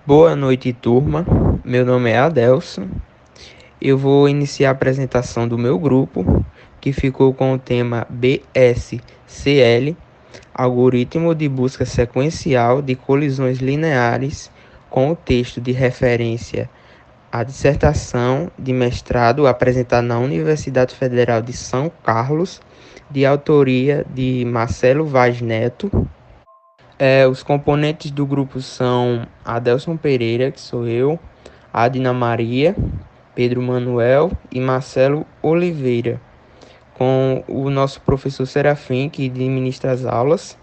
Boa noite, turma. Meu nome é Adelson. Eu vou iniciar a apresentação do meu grupo, que ficou com o tema BSCL, Algoritmo de Busca Sequencial de Colisões Lineares, com o texto de referência à dissertação de mestrado apresentada na Universidade Federal de São Carlos, de autoria de Marcelo Vaz Neto. Os componentes do grupo são Adelson Pereira, que sou eu, Adina Maria, Pedro Manuel e Marcelo Oliveira, com o nosso professor Serafim, que administra as aulas.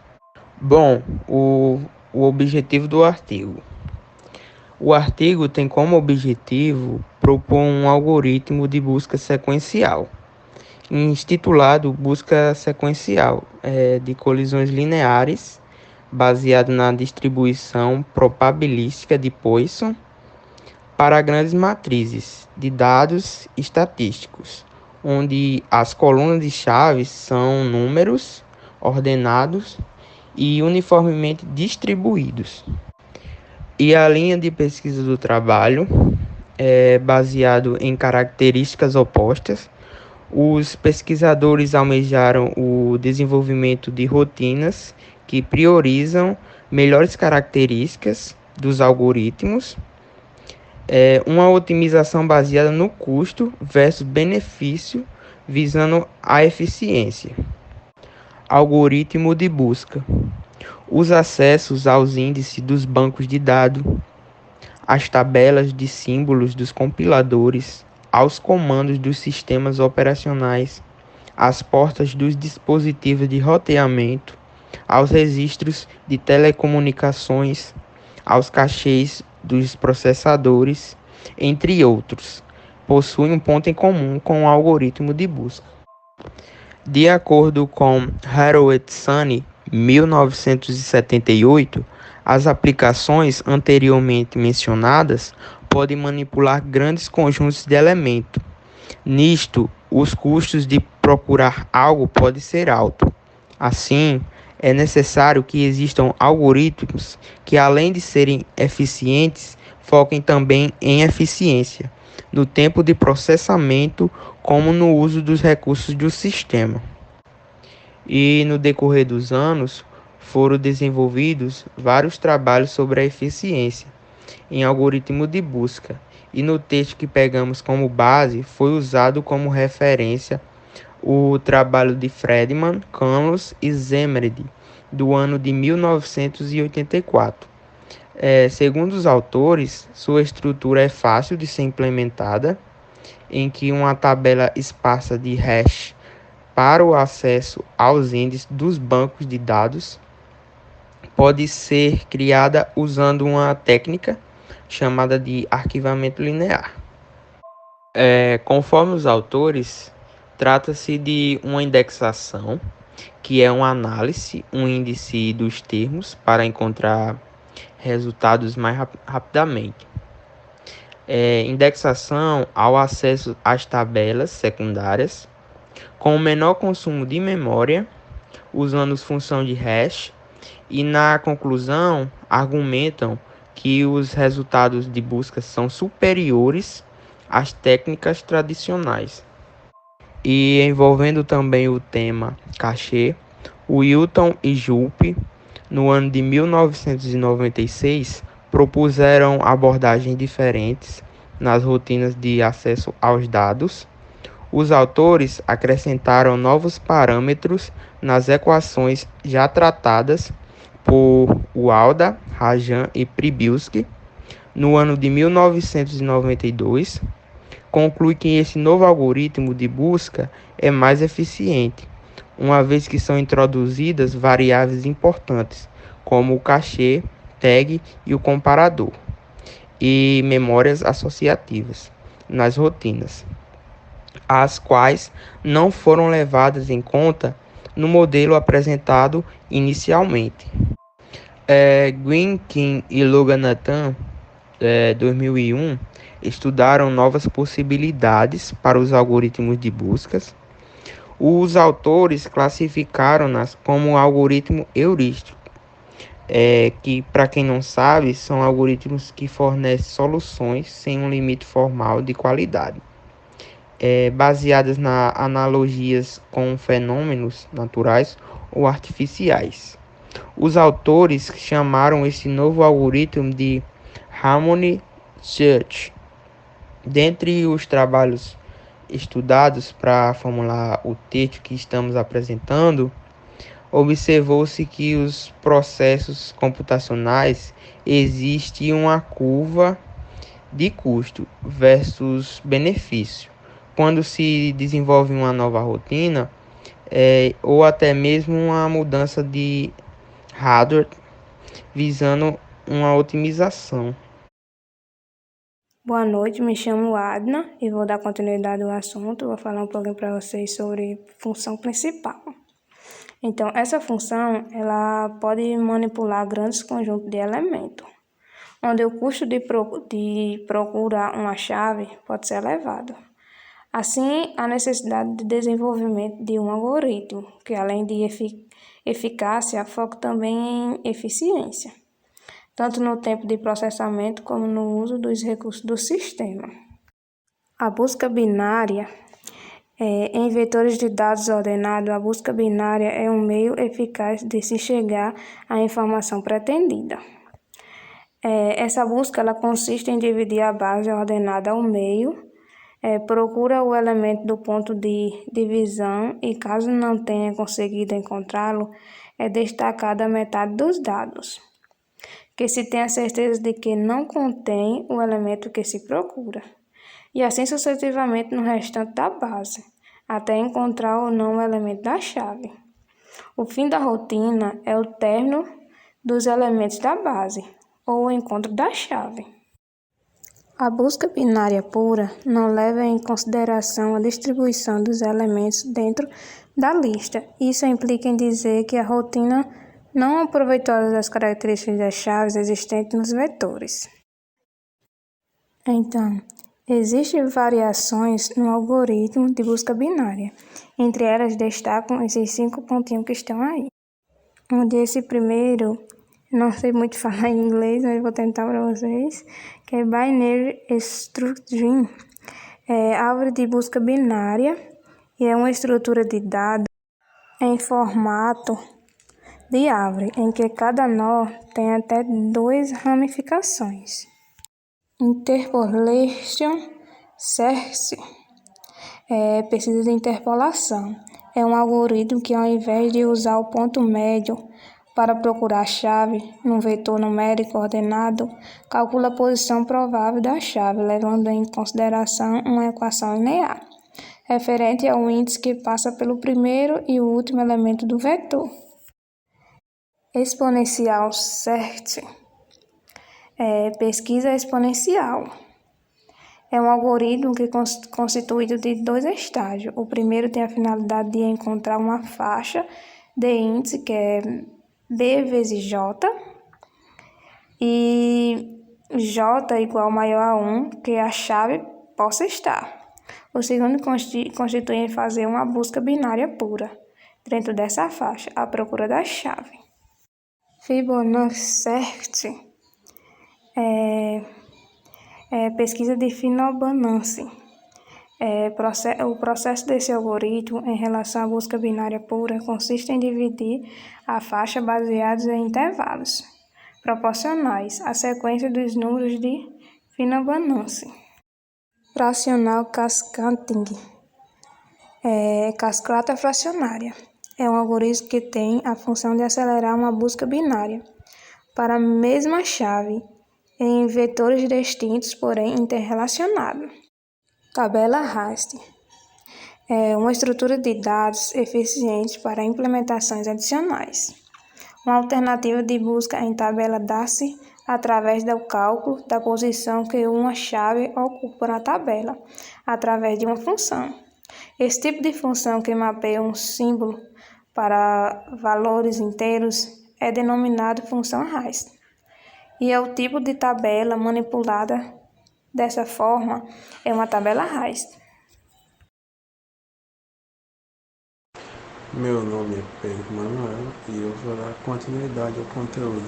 Bom, o objetivo do artigo. O artigo tem como objetivo propor um algoritmo de busca sequencial, intitulado Busca Sequencial de Colisões Lineares, baseado na distribuição probabilística de Poisson para grandes matrizes de dados estatísticos, onde as colunas de chaves são números ordenados e uniformemente distribuídos. E a linha de pesquisa do trabalho é baseado em características opostas. Os pesquisadores almejaram o desenvolvimento de rotinas que priorizam melhores características dos algoritmos, uma otimização baseada no custo versus benefício, visando a eficiência. Algoritmo de busca. Os acessos aos índices dos bancos de dados, as tabelas de símbolos dos compiladores, aos comandos dos sistemas operacionais, às portas dos dispositivos de roteamento, aos registros de telecomunicações, aos cachês dos processadores, entre outros, possuem um ponto em comum com o algoritmo de busca. De acordo com Harold-Sunny, 1978, as aplicações anteriormente mencionadas podem manipular grandes conjuntos de elementos. Nisto, os custos de procurar algo podem ser altos. Assim, é necessário que existam algoritmos que, além de serem eficientes, foquem também em eficiência, no tempo de processamento, como no uso dos recursos do sistema. E no decorrer dos anos, foram desenvolvidos vários trabalhos sobre a eficiência em algoritmo de busca, e no texto que pegamos como base foi usado como referência o trabalho de Friedman, Canlos e Zemredy, do ano de 1984. Segundo os autores, sua estrutura é fácil de ser implementada, em que uma tabela esparsa de hash para o acesso aos índices dos bancos de dados pode ser criada usando uma técnica chamada de arquivamento linear. Conforme os autores, trata-se de uma indexação, que é uma análise, um índice dos termos para encontrar resultados mais rapidamente. Indexação ao acesso às tabelas secundárias, com o menor consumo de memória, usando função de hash, e na conclusão argumentam que os resultados de busca são superiores às técnicas tradicionais. E envolvendo também o tema cachê, Wilton e Julpe, no ano de 1996, propuseram abordagens diferentes nas rotinas de acesso aos dados. Os autores acrescentaram novos parâmetros nas equações já tratadas por Walda, Rajan e Przybylski. No ano de 1992, conclui que esse novo algoritmo de busca é mais eficiente, uma vez que são introduzidas variáveis importantes, como o cachê, tag e o comparador, e memórias associativas nas rotinas, as quais não foram levadas em conta no modelo apresentado inicialmente. Green, Kim e Loganathan, 2001, estudaram novas possibilidades para os algoritmos de buscas. Os autores classificaram-nas como algoritmo heurístico, que, para quem não sabe, são algoritmos que fornecem soluções sem um limite formal de qualidade, baseadas na analogias com fenômenos naturais ou artificiais. Os autores chamaram esse novo algoritmo de Harmony Search. Dentre os trabalhos estudados para formular o texto que estamos apresentando, observou-se que os processos computacionais existe uma curva de custo versus benefício. Quando se desenvolve uma nova rotina, ou até mesmo uma mudança de hardware visando uma otimização. Boa noite, me chamo Adna e vou dar continuidade ao assunto. Vou falar um pouquinho para vocês sobre função principal. Então, essa função ela pode manipular grandes conjuntos de elementos, onde o custo de procurar uma chave pode ser elevado. Assim, a necessidade de desenvolvimento de um algoritmo, que além de eficácia, foca também em eficiência, tanto no tempo de processamento como no uso dos recursos do sistema. A busca binária em vetores de dados ordenados, a busca binária é um meio eficaz de se chegar à informação pretendida. Essa busca ela consiste em dividir a base ordenada ao meio, procura o elemento do ponto de divisão e, caso não tenha conseguido encontrá-lo, é destacada a metade dos dados, que se tenha certeza de que não contém o elemento que se procura, e assim sucessivamente no restante da base, até encontrar ou não o elemento da chave. O fim da rotina é o término dos elementos da base, ou o encontro da chave. A busca binária pura não leva em consideração a distribuição dos elementos dentro da lista. Isso implica em dizer que a rotina não aproveitou as características das chaves existentes nos vetores. Então, existem variações no algoritmo de busca binária. Entre elas destacam esses 5 pontinhos que estão aí. Onde esse primeiro, não sei muito falar em inglês, mas vou tentar para vocês, que é Binary Structuring. É árvore de busca binária e é uma estrutura de dados em formato de árvore, em que cada nó tem até 2 ramificações. Interpolation Search pesquisa de interpolação. É um algoritmo que, ao invés de usar o ponto médio para procurar a chave num vetor numérico ordenado, calcula a posição provável da chave, levando em consideração uma equação linear, referente ao índice que passa pelo primeiro e o último elemento do vetor. Exponencial Search pesquisa exponencial. É um algoritmo que é constituído de 2 estágios. O primeiro tem a finalidade de encontrar uma faixa de índice, que é B vezes J, e J igual maior a 1, que a chave possa estar. O segundo constitui em fazer uma busca binária pura, dentro dessa faixa, à procura da chave. Fibonacci Search pesquisa de Fibonacci. O processo desse algoritmo em relação à busca binária pura consiste em dividir a faixa baseados em intervalos proporcionais à sequência dos números de Fibonacci. Fracional Cascading cascata fracionária. É um algoritmo que tem a função de acelerar uma busca binária para a mesma chave em vetores distintos, porém interrelacionados. Tabela raster é uma estrutura de dados eficiente para implementações adicionais. Uma alternativa de busca em tabela dá-se através do cálculo da posição que uma chave ocupa na tabela, através de uma função. Esse tipo de função que mapeia um símbolo para valores inteiros é denominado função raster, e é o tipo de tabela manipulada dessa forma é uma tabela raster. Meu nome é Pedro Manuel e eu vou dar continuidade ao conteúdo.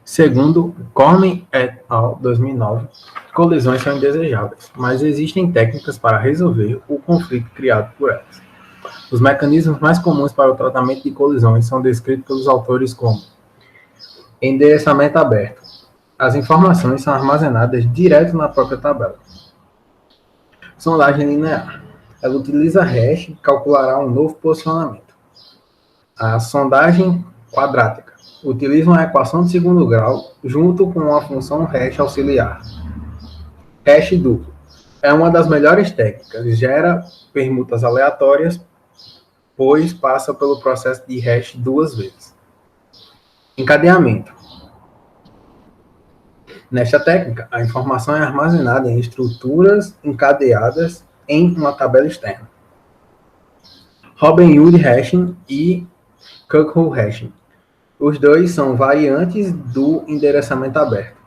Segundo Cormen et al. 2009, colisões são indesejáveis, mas existem técnicas para resolver o conflito criado por elas. Os mecanismos mais comuns para o tratamento de colisões são descritos pelos autores como endereçamento aberto. As informações são armazenadas direto na própria tabela. Sondagem linear. Ela utiliza hash e calculará um novo posicionamento. A sondagem quadrática utiliza uma equação de segundo grau junto com uma função hash auxiliar. Hash duplo é uma das melhores técnicas, gera permutas aleatórias, pois passa pelo processo de hash duas vezes. Encadeamento. Nesta técnica, a informação é armazenada em estruturas encadeadas em uma tabela externa. Robin Hood hashing e Cuckoo hashing. Os dois são variantes do endereçamento aberto.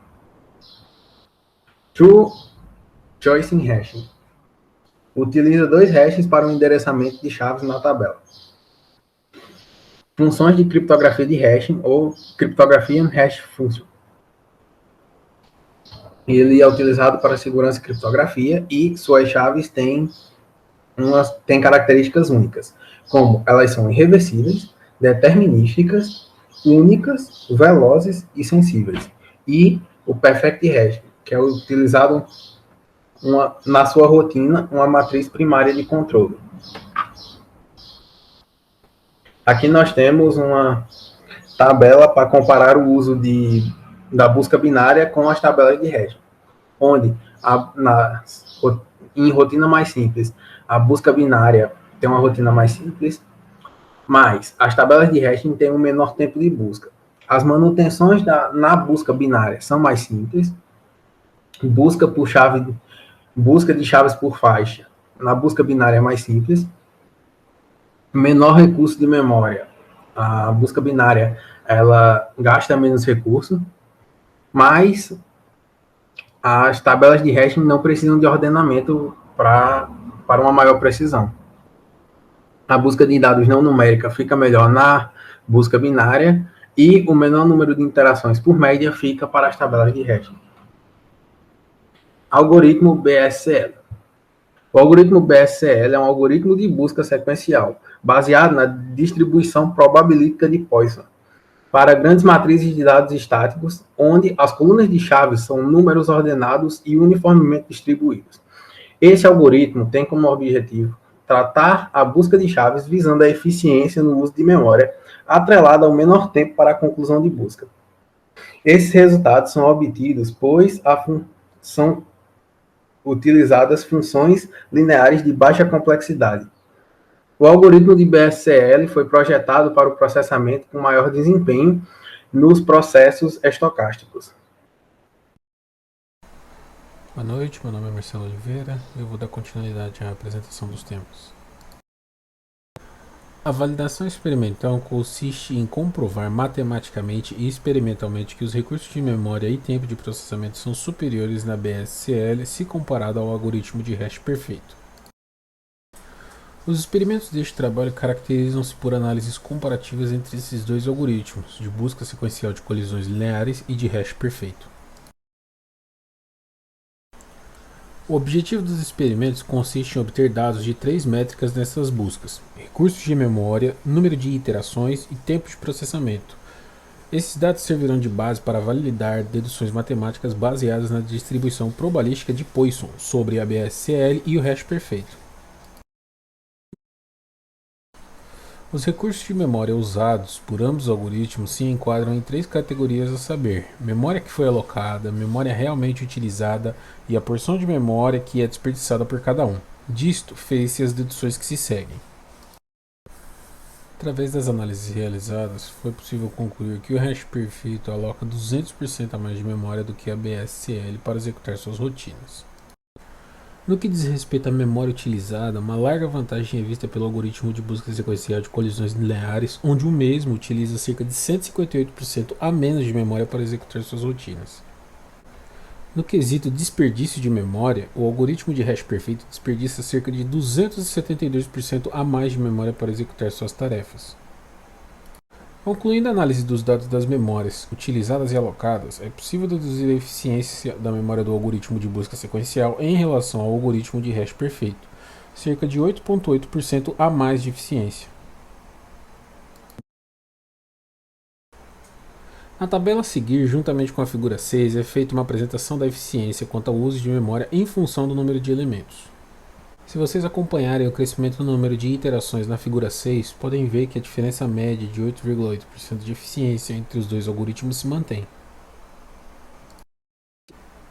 True choice hashing. Utiliza dois hashes para o endereçamento de chaves na tabela. Funções de criptografia de hashing ou criptografia hash function. Ele é utilizado para segurança e criptografia e suas chaves têm características únicas, como elas são irreversíveis, determinísticas, únicas, velozes e sensíveis. E o perfect hash, que é utilizado na sua rotina uma matriz primária de controle. Aqui nós temos uma tabela para comparar o uso da busca binária com as tabelas de hash, onde em rotina mais simples, a busca binária tem uma rotina mais simples, mas as tabelas de hashing têm um menor tempo de busca. As manutenções na busca binária são mais simples, busca de chaves por faixa na busca binária é mais simples, menor recurso de memória. A busca binária ela gasta menos recurso, mas as tabelas de hashing não precisam de ordenamento para uma maior precisão. A busca de dados não numérica fica melhor na busca binária e o menor número de interações por média fica para as tabelas de hashing. Algoritmo BSCL. O algoritmo BSCL é um algoritmo de busca sequencial, baseado na distribuição probabilística de Poisson, para grandes matrizes de dados estáticos, onde as colunas de chaves são números ordenados e uniformemente distribuídos. Esse algoritmo tem como objetivo tratar a busca de chaves visando a eficiência no uso de memória, atrelada ao menor tempo para a conclusão de busca. Esses resultados são obtidos pois são utilizadas funções lineares de baixa complexidade. O algoritmo de BSCL foi projetado para o processamento com maior desempenho nos processos estocásticos. Boa noite, meu nome é Marcelo Oliveira e eu vou dar continuidade à apresentação dos temas. A validação experimental consiste em comprovar matematicamente e experimentalmente que os recursos de memória e tempo de processamento são superiores na BSCL se comparado ao algoritmo de hash perfeito. Os experimentos deste trabalho caracterizam-se por análises comparativas entre esses dois algoritmos, de busca sequencial de colisões lineares e de hash perfeito. O objetivo dos experimentos consiste em obter dados de três métricas nessas buscas: recursos de memória, número de iterações e tempo de processamento. Esses dados servirão de base para validar deduções matemáticas baseadas na distribuição probabilística de Poisson sobre a BSCL e o hash perfeito. Os recursos de memória usados por ambos os algoritmos se enquadram em três categorias a saber: memória que foi alocada, memória realmente utilizada e a porção de memória que é desperdiçada por cada um. Disto fez-se as deduções que se seguem. Através das análises realizadas, foi possível concluir que o hash perfeito aloca 200% a mais de memória do que a BSCL para executar suas rotinas. No que diz respeito à memória utilizada, uma larga vantagem é vista pelo algoritmo de busca sequencial de colisões lineares, onde o mesmo utiliza cerca de 158% a menos de memória para executar suas rotinas. No quesito desperdício de memória, o algoritmo de hash perfeito desperdiça cerca de 272% a mais de memória para executar suas tarefas. Concluindo a análise dos dados das memórias utilizadas e alocadas, é possível deduzir a eficiência da memória do algoritmo de busca sequencial em relação ao algoritmo de hash perfeito, cerca de 8,8% a mais de eficiência. Na tabela a seguir, juntamente com a figura 6, é feita uma apresentação da eficiência quanto ao uso de memória em função do número de elementos. Se vocês acompanharem o crescimento do número de iterações na figura 6, podem ver que a diferença média de 8,8% de eficiência entre os dois algoritmos se mantém.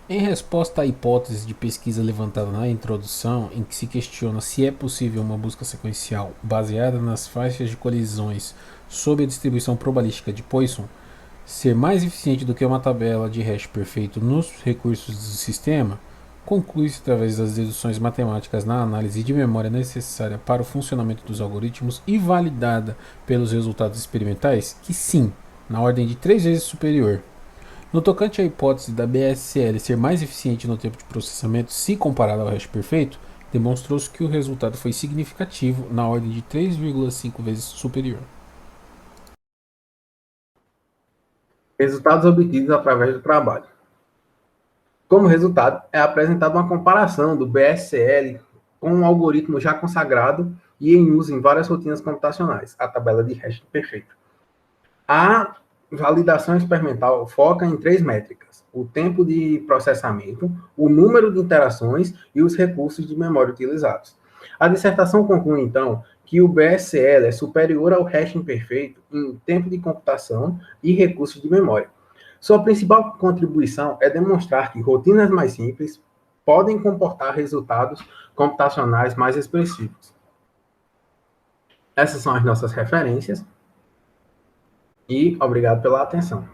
Em resposta à hipótese de pesquisa levantada na introdução, em que se questiona se é possível uma busca sequencial baseada nas faixas de colisões sob a distribuição probabilística de Poisson, ser mais eficiente do que uma tabela de hash perfeito nos recursos do sistema, conclui-se através das deduções matemáticas na análise de memória necessária para o funcionamento dos algoritmos e validada pelos resultados experimentais que sim, na ordem de 3 vezes superior. No tocante à hipótese da BSL ser mais eficiente no tempo de processamento se comparado ao hash perfeito, demonstrou-se que o resultado foi significativo na ordem de 3,5 vezes superior. Resultados obtidos através do trabalho. Como resultado, é apresentada uma comparação do BSL com um algoritmo já consagrado e em uso em várias rotinas computacionais, a tabela de hash perfeito. A validação experimental foca em 3 métricas: o tempo de processamento, o número de interações e os recursos de memória utilizados. A dissertação conclui, então, que o BSL é superior ao hashing perfeito em tempo de computação e recursos de memória. Sua principal contribuição é demonstrar que rotinas mais simples podem comportar resultados computacionais mais expressivos. Essas são as nossas referências e obrigado pela atenção.